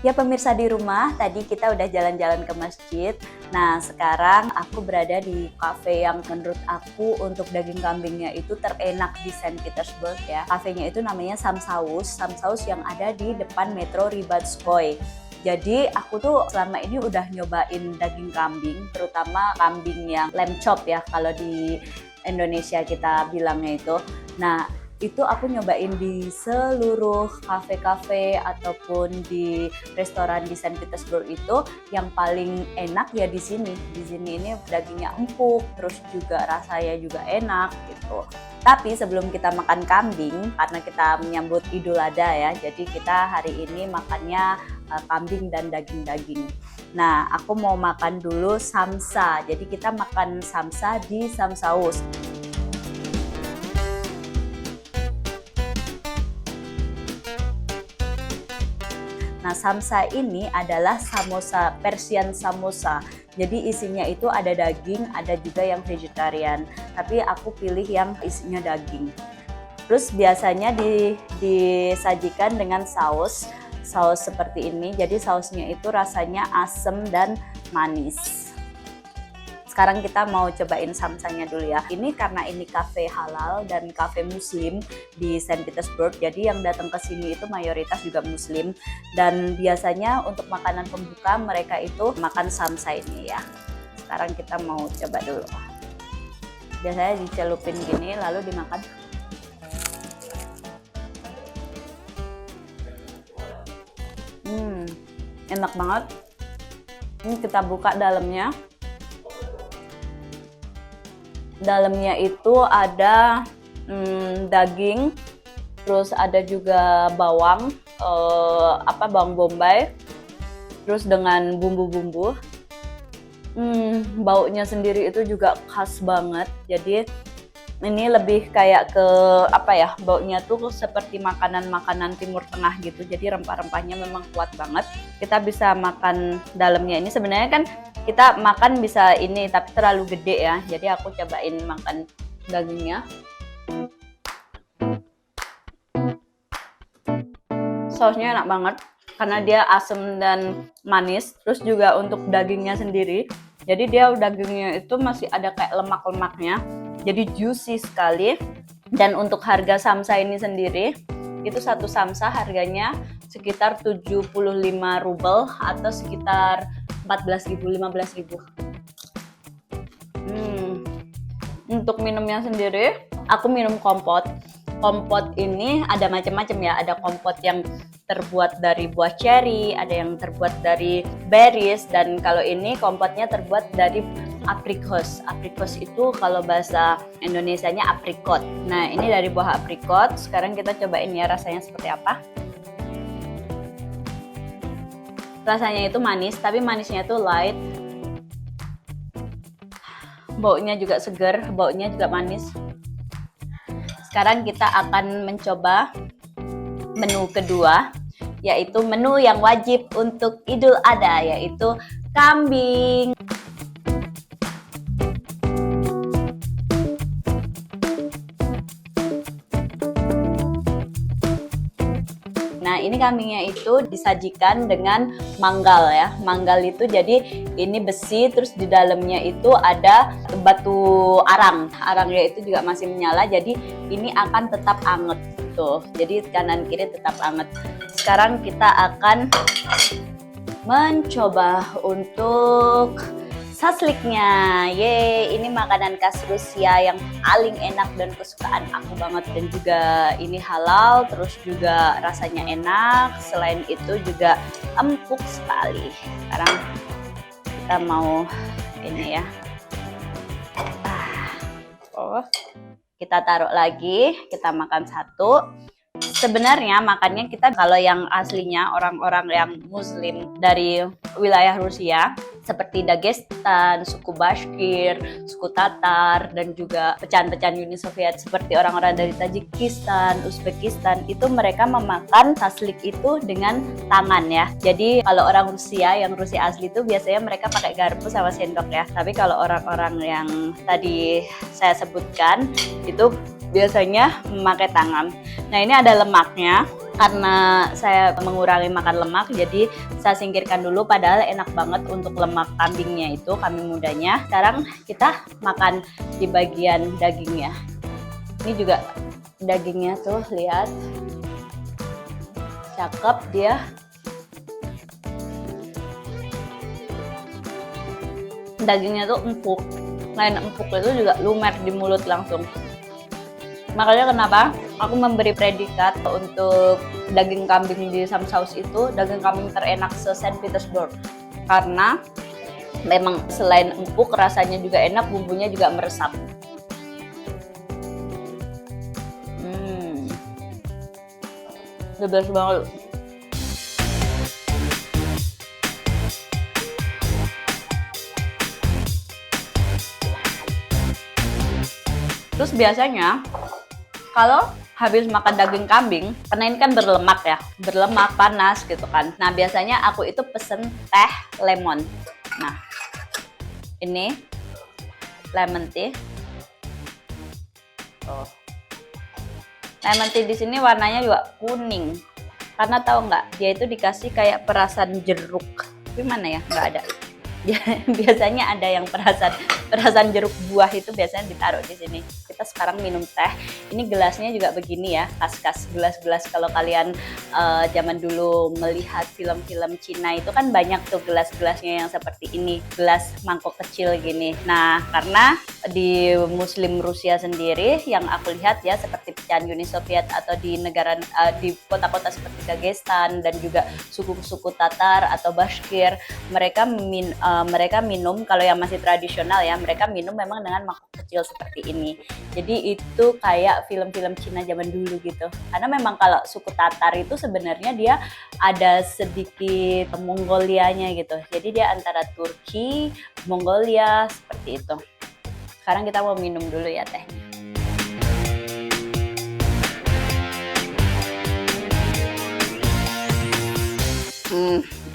Ya pemirsa di rumah, tadi kita udah jalan-jalan ke masjid. Nah sekarang aku berada di cafe yang menurut aku untuk daging kambingnya itu terenak di Saint Petersburg ya. Cafenya itu namanya Samsaus yang ada di depan Metro Ribatskoy. Jadi aku tuh selama ini udah nyobain daging kambing, terutama kambing yang lamb chop ya kalau di Indonesia kita bilangnya itu. Nah itu aku nyobain di seluruh kafe-kafe ataupun di restoran di Saint Petersburg itu yang paling enak ya di sini. Di sini ini dagingnya empuk, terus juga rasanya juga enak gitu. Tapi sebelum kita makan kambing, karena kita menyambut Idul Adha ya, jadi kita hari ini makannya kambing dan daging-daging. Nah, aku mau makan dulu samsa. Jadi kita makan samsa di Samsaus. Nah, samsa ini adalah samosa, Persian samosa. Jadi isinya itu ada daging, ada juga yang vegetarian. Tapi aku pilih yang isinya daging. Terus biasanya disajikan dengan saus seperti ini. Jadi sausnya itu rasanya asam dan manis. Sekarang kita mau cobain samsanya dulu ya. Ini karena ini cafe halal dan cafe muslim di Saint Petersburg. Jadi yang datang ke sini itu mayoritas juga muslim. Dan biasanya untuk makanan pembuka mereka itu makan samsa ini ya. Sekarang kita mau coba dulu. Biasanya dicelupin gini lalu dimakan. Enak banget. Ini kita buka dalamnya. Dalamnya itu ada daging, terus ada juga bawang, bawang bombay, terus dengan bumbu-bumbu. Baunya sendiri itu juga khas banget. Jadi ini lebih kayak ke baunya tuh seperti makanan-makanan Timur Tengah gitu. Jadi rempah-rempahnya memang kuat banget. Kita bisa makan dalamnya ini. Sebenarnya kan kita makan bisa ini, tapi terlalu gede ya. Jadi aku cobain makan dagingnya. Sausnya enak banget karena dia asam dan manis. Terus juga untuk dagingnya sendiri, jadi dia dagingnya itu masih ada kayak lemak-lemaknya. Jadi juicy sekali. Dan untuk harga samsa ini sendiri, itu satu samsa harganya sekitar 75 rubel atau sekitar 14.000, 15.000. Untuk minumnya sendiri, aku minum kompot. Kompot ini ada macam-macam ya. Ada kompot yang terbuat dari buah cherry, ada yang terbuat dari berries, dan kalau ini kompotnya terbuat dari aprikos. Aprikos itu kalau bahasa Indonesianya aprikot. Nah, ini dari buah aprikot. Sekarang kita cobain ya rasanya seperti apa. Rasanya itu manis, tapi manisnya itu light. Baunya juga segar, baunya juga manis. Sekarang kita akan mencoba menu kedua, yaitu menu yang wajib untuk Idul Adha, yaitu kambing. Nah, ini kambingnya itu disajikan dengan manggal ya. Manggal itu jadi ini besi, terus di dalamnya itu ada batu arang. Arangnya itu juga masih menyala, jadi ini akan tetap anget tuh. Jadi kanan kiri tetap anget. Sekarang kita akan mencoba untuk sasliknya. Ini makanan khas Rusia yang paling enak dan kesukaan aku banget, dan juga ini halal, terus juga rasanya enak. Selain itu juga empuk sekali. Sekarang kita mau ini ya. Kita taruh lagi, kita makan satu. Sebenarnya makannya kita kalau yang aslinya orang-orang yang muslim dari wilayah Rusia seperti Dagestan, suku Bashkir, suku Tatar, dan juga pecahan-pecahan Uni Soviet seperti orang-orang dari Tajikistan, Uzbekistan, itu mereka memakan saslik itu dengan tangan ya. Jadi kalau orang Rusia, yang Rusia asli itu biasanya mereka pakai garpu sama sendok ya. Tapi kalau orang-orang yang tadi saya sebutkan itu biasanya memakai tangan. Nah, ini ada lemaknya. karena saya mengurangi makan lemak, jadi saya singkirkan dulu, padahal enak banget untuk lemak kambingnya itu, kambing mudanya. Sekarang kita makan di bagian dagingnya. Ini juga dagingnya tuh, lihat, cakep dia. Dagingnya tuh empuk, selain empuk itu juga lumer di mulut langsung. Makanya kenapa aku memberi predikat untuk daging kambing di Samsaus itu daging kambing terenak se Saint Petersburg, karena memang selain empuk rasanya juga enak, bumbunya juga meresap. The best banget. Terus biasanya kalau habis makan daging kambing, karena ini kan berlemak ya, berlemak, panas gitu kan. Nah biasanya aku itu pesen teh lemon. Nah ini lemon tea. Oh. Lemon tea di sini warnanya juga kuning. Karena tahu nggak, dia itu dikasih kayak perasan jeruk. Gimana ya? Nggak ada. Biasanya ada yang perasan jeruk buah itu biasanya ditaruh di sini. Kita sekarang minum teh. Ini gelasnya juga begini ya, khas-khas gelas-gelas. Kalau kalian zaman dulu melihat film-film Cina itu kan banyak tuh gelas-gelasnya yang seperti ini, gelas mangkok kecil gini. Nah, karena di Muslim Rusia sendiri yang aku lihat ya, seperti pecahan Uni Soviet atau di negara di kota-kota seperti Dagestan dan juga suku-suku Tatar atau Bashkir, mereka minum, kalau yang masih tradisional ya, mereka minum memang dengan mangkok kecil seperti ini. Jadi itu kayak film-film Cina zaman dulu gitu. Karena memang kalau suku Tatar itu sebenarnya dia ada sedikit Mongolianya gitu. Jadi dia antara Turki, Mongolia, seperti itu. Sekarang kita mau minum dulu ya tehnya.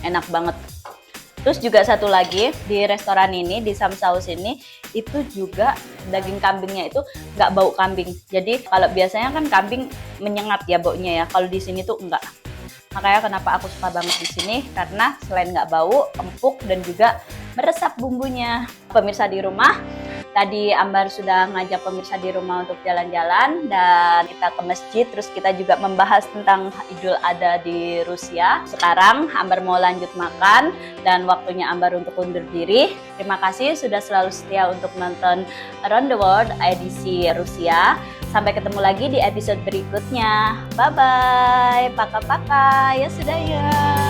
Enak banget. Terus juga satu lagi, di restoran ini, di Samsaus ini, itu juga daging kambingnya itu nggak bau kambing. Jadi kalau biasanya kan kambing menyengat ya baunya ya, kalau di sini tuh enggak. Makanya kenapa aku suka banget di sini, karena selain nggak bau, empuk dan juga meresap bumbunya. Pemirsa di rumah, tadi Ambar sudah ngajak pemirsa di rumah untuk jalan-jalan dan kita ke masjid, terus kita juga membahas tentang Idul Adha di Rusia. Sekarang Ambar mau lanjut makan dan waktunya Ambar untuk undur diri. Terima kasih sudah selalu setia untuk nonton Around the World edisi Rusia. Sampai ketemu lagi di episode berikutnya. Bye-bye. Paka-paka. Ya sudah ya.